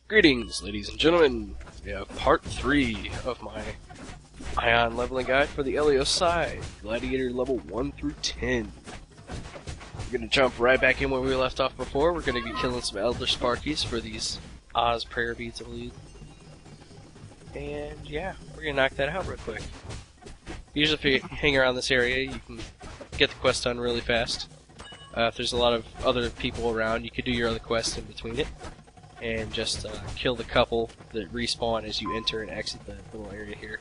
Greetings, ladies and gentlemen. We have part 3 of my Aion leveling guide for the Elyos side, Gladiator level 1 through 10. We're going to jump right back in where we left off before. We're going to be killing some Elder Sparkies for these Oz prayer beads, I believe. And yeah, we're going to knock that out real quick. Usually if you hang around this area, you can get the quest done really fast. If there's a lot of other people around, you could do your other quests in between it. And just kill the couple that respawn as you enter and exit the little area here.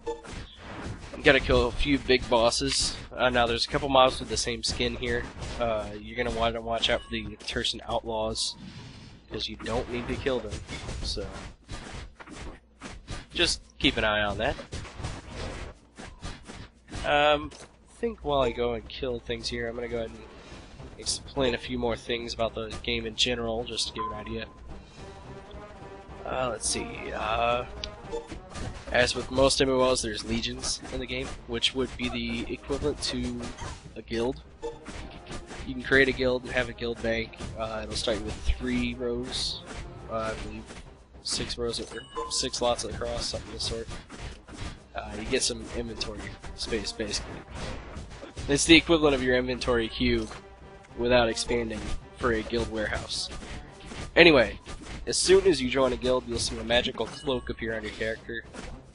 You gotta kill a few big bosses. Now there's a couple mobs with the same skin here. You're gonna want to watch out for the Tersan Outlaws, because you don't need to kill them. So just keep an eye on that. I think while I go and kill things here, I'm gonna go ahead and explain a few more things about the game in general, just to give an idea. Let's see. As with most MMOs, there's legions in the game, which would be the equivalent to a guild. You can create a guild and have a guild bank. It'll start with 3 rows, I believe 6 rows, or 6 slots across, something of the sort. You get some inventory space, basically. It's the equivalent of your inventory cube without expanding for a guild warehouse. Anyway, as soon as you join a guild, you'll see a magical cloak appear on your character,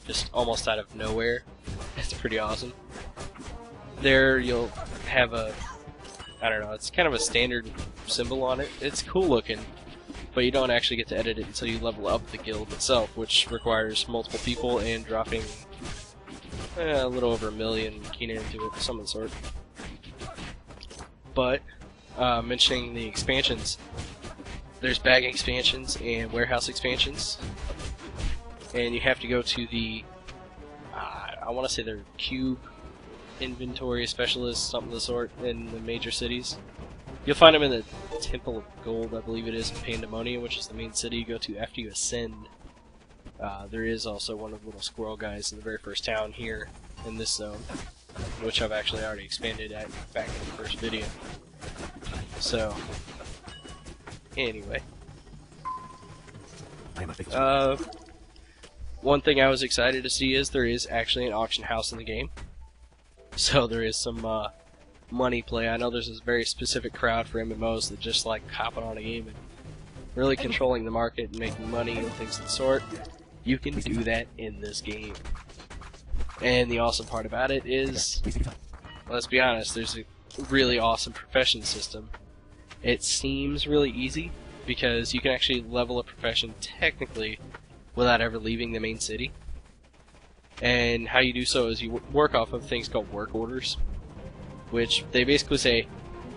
just almost out of nowhere. It's pretty awesome. There you'll have a, I don't know, it's kind of a standard symbol on it. It's cool looking, but you don't actually get to edit it until you level up the guild itself, which requires multiple people and dropping a little over 1 million kina into it, some of the sort. But mentioning the expansions, there's bag expansions and warehouse expansions, and you have to go to the I want to say they're cube inventory specialists, something of the sort, in the major cities. You'll find them in the Temple of Gold, I believe it is, in Pandemonium, which is the main city you go to after you ascend. There is also one of the little squirrel guys in the very first town here in this zone, which I've actually already expanded at back in the first video. So, anyway. One thing I was excited to see is there is actually an auction house in the game. So there is some money play. I know there's this very specific crowd for MMOs that just like hopping on a game and really controlling the market and making money and things of the sort. You can do that in this game. And the awesome part about it is, let's be honest, there's a really awesome profession system. It seems really easy because you can actually level a profession technically without ever leaving the main city. And how you do so is you work off of things called work orders, which they basically say,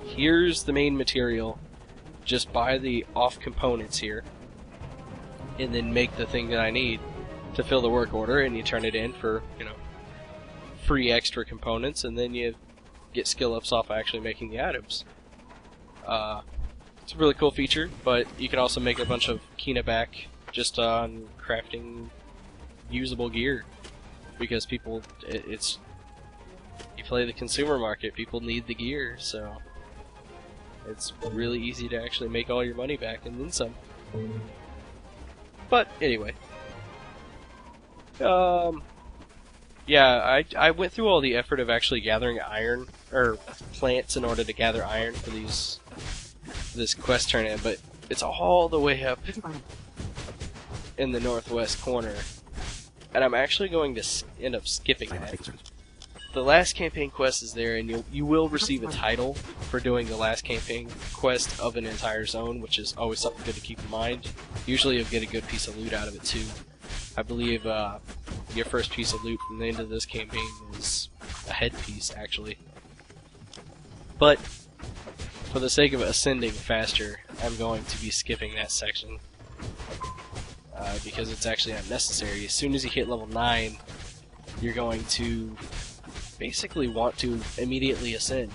here's the main material, just buy the off components here, and then make the thing that I need to fill the work order, and you turn it in for, you know, free extra components, and then you get skill ups off actually making the items. It's a really cool feature, but you can also make a bunch of kina back just on crafting usable gear, because people, it's you play the consumer market, people need the gear, so it's really easy to actually make all your money back and then some. But anyway, yeah, I went through all the effort of actually gathering iron, or plants, in order to gather iron for this quest tournament, but it's all the way up in the northwest corner, and I'm actually going to end up skipping that. The last campaign quest is there, and you will receive a title for doing the last campaign quest of an entire zone, which is always something good to keep in mind. Usually you'll get a good piece of loot out of it too. I believe your first piece of loot from the end of this campaign is a headpiece, actually. But for the sake of ascending faster, I'm going to be skipping that section because it's actually unnecessary. As soon as you hit level 9, you're going to basically want to immediately ascend,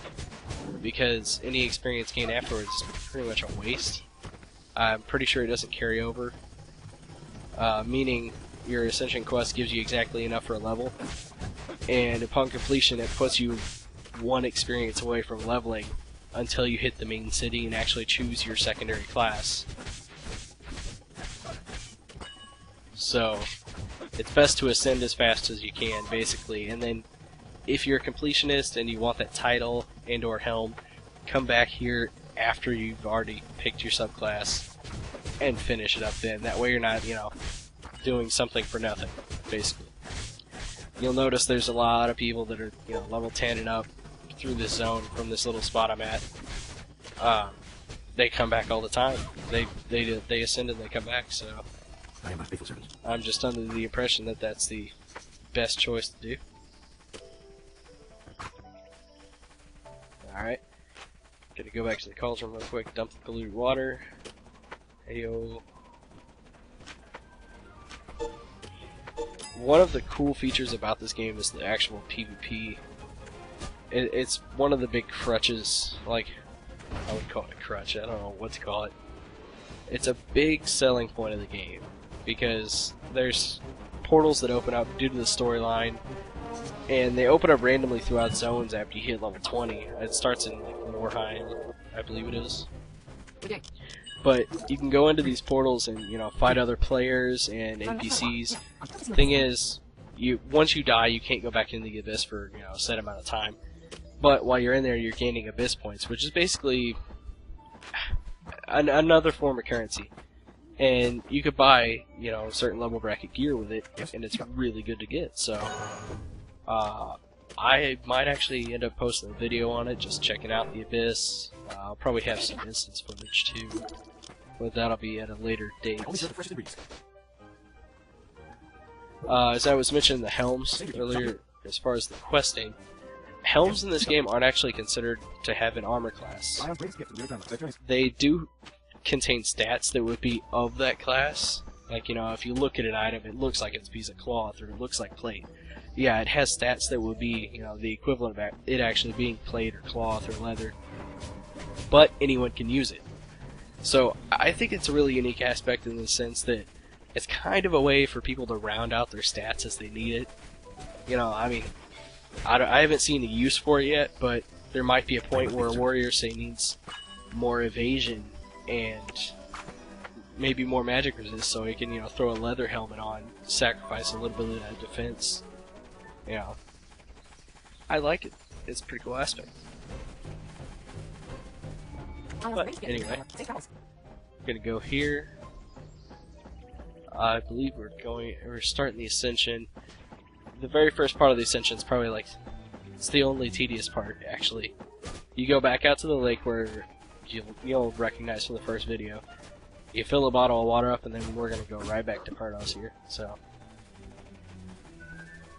because any experience gained afterwards is pretty much a waste. I'm pretty sure it doesn't carry over, meaning your ascension quest gives you exactly enough for a level, and upon completion it puts you 1 experience away from leveling until you hit the main city and actually choose your secondary class. So it's best to ascend as fast as you can, basically, and then if you're a completionist and you want that title and or helm, come back here after you've already picked your subclass and finish it up then. That way you're not, doing something for nothing, basically. You'll notice there's a lot of people that are, level 10 and up through this zone from this little spot I'm at. They come back all the time. They ascend and they come back, so I am a faithful servant. I'm just under the impression that that's the best choice to do. Alright. Gonna go back to the cauldron real quick, dump the polluted water. Ayo. One of the cool features about this game is the actual PvP. It's one of the big crutches, like, I would call it a crutch, I don't know what to call it. It's a big selling point of the game, because there's portals that open up due to the storyline, and they open up randomly throughout zones after you hit level 20. It starts in, like, Warheim, I believe it is. But you can go into these portals and, fight other players and NPCs. Thing is, once you die, you can't go back into the Abyss for, a set amount of time. But while you're in there, you're gaining Abyss points, which is basically another form of currency. And you could buy, certain level bracket gear with it, and it's really good to get. So, I might actually end up posting a video on it, just checking out the Abyss. I'll probably have some instance footage too, but that'll be at a later date. As I was mentioning the helms earlier, as far as the questing, helms in this game aren't actually considered to have an armor class. They do contain stats that would be of that class. Like, if you look at an item, it looks like it's a piece of cloth, or it looks like plate. Yeah, it has stats that would be, the equivalent of it actually being plate, or cloth, or leather. But anyone can use it. So, I think it's a really unique aspect in the sense that it's kind of a way for people to round out their stats as they need it. I haven't seen a use for it yet, but there might be a point where a warrior, say, needs more evasion and maybe more magic resist, so he can, throw a leather helmet on, sacrifice a little bit of that defense. I like it. It's a pretty cool aspect. But anyway, we're gonna go here. I believe we're starting the ascension. The very first part of the ascension is probably it's the only tedious part, actually. You go back out to the lake where you'll recognize from the first video. You fill a bottle of water up, and then we're gonna go right back to Pernos here. So,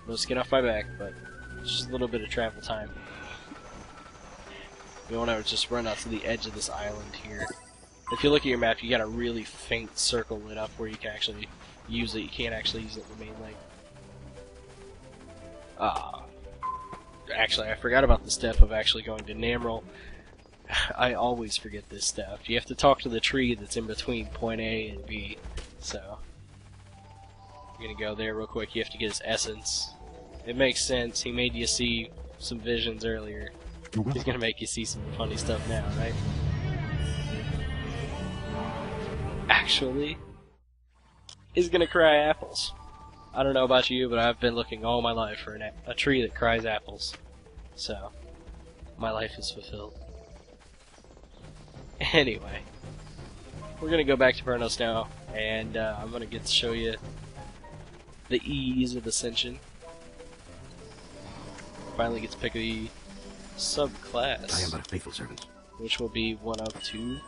no skin off my back, but just a little bit of travel time. You want to just run out to the edge of this island here. If you look at your map, you got a really faint circle lit up where you can actually use it. You can't actually use it in the main lake. Actually, I forgot about the step of actually going to Namrel. I always forget this step. You have to talk to the tree that's in between point A and B. So, you're gonna go there real quick. You have to get his essence. It makes sense. He made you see some visions earlier. He's gonna make you see some funny stuff now, right? Actually, he's gonna cry apples. I don't know about you, but I've been looking all my life for a tree that cries apples. So, my life is fulfilled. Anyway, we're gonna go back to Pernos now, and I'm gonna get to show you the ease of Ascension. Finally get to pick the subclass. I am but a faithful servant. Which will be one of two.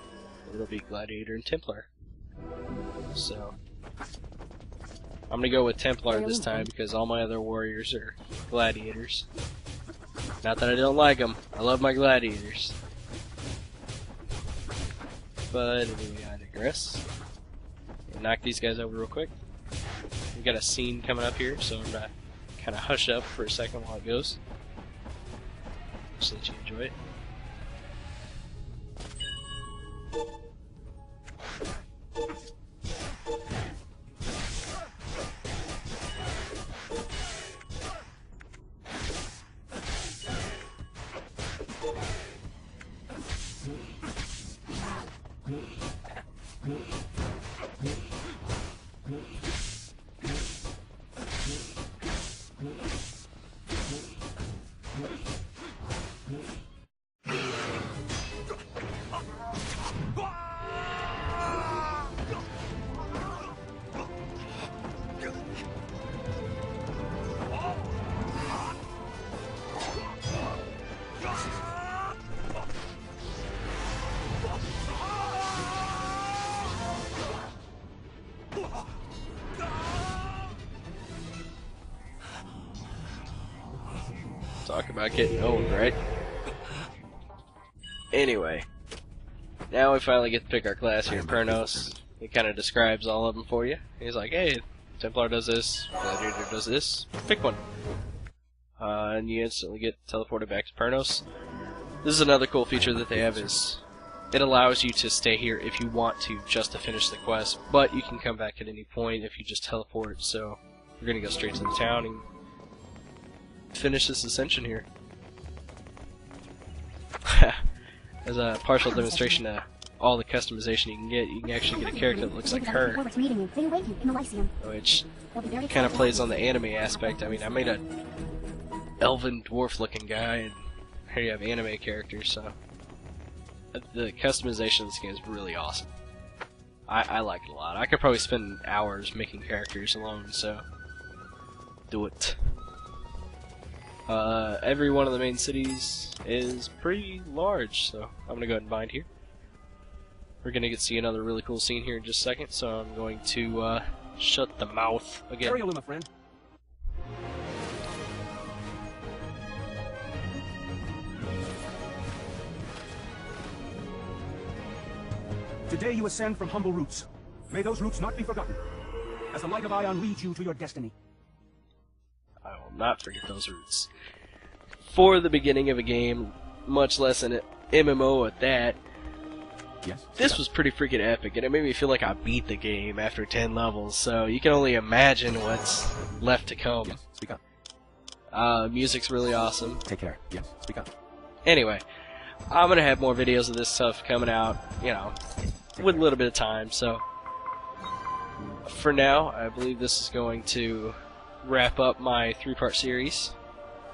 It'll be Gladiator and Templar. So, I'm gonna go with Templar this time because all my other warriors are Gladiators. Not that I don't like them. I love my Gladiators. But anyway, I digress. Knock these guys over real quick. We got a scene coming up here, so I'm gonna kind of hush up for a second while it goes. Just let you enjoy it. Talk about getting owned, right? Anyway, now we finally get to pick our class here, Pernos. He kind of describes all of them for you. He's like, hey, Templar does this, Gladiator does this, pick one. And you instantly get teleported back to Pernos. This is another cool feature that they have is it allows you to stay here if you want to, just to finish the quest, but you can come back at any point if you just teleport, so we're going to go straight to the town and finish this ascension here. As a partial demonstration of all the customization you can actually get a character that looks like her, which kind of plays on the anime aspect. I mean, I made a elven dwarf looking guy, and here you have anime characters, so the customization of this game is really awesome. I like it a lot. I could probably spend hours making characters alone, so do it. Every one of the main cities is pretty large, so I'm gonna go ahead and bind here. We're gonna get to see another really cool scene here in just a second, so I'm going to shut the mouth again. Carry on, my friend. Today you ascend from humble roots. May those roots not be forgotten, as the light of Aion leads you to your destiny. I will not forget those roots. For the beginning of a game, much less an MMO at that, Yes. this was pretty freaking epic, and it made me feel like I beat the game after 10 levels, so you can only imagine what's left to come. Yes. Speak up. Music's really awesome. Take care. Yes. Speak up. Anyway, I'm gonna have more videos of this stuff coming out, you know, with a little bit of time, so for now, I believe this is going to wrap up my 3-part series.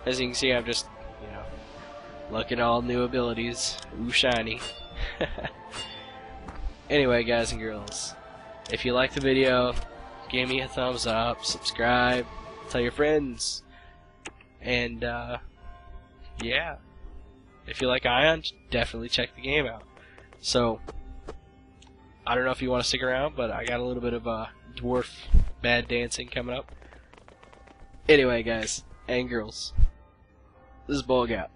As you can see, I'm just, you know, looking at all new abilities. Ooh, shiny. Anyway, guys and girls, if you liked the video, give me a thumbs up, subscribe, tell your friends, and yeah, if you like Aion, definitely check the game out. So, I don't know if you want to stick around, but I got a little bit of dwarf bad dancing coming up. Anyway, guys and girls, this is Bulg out.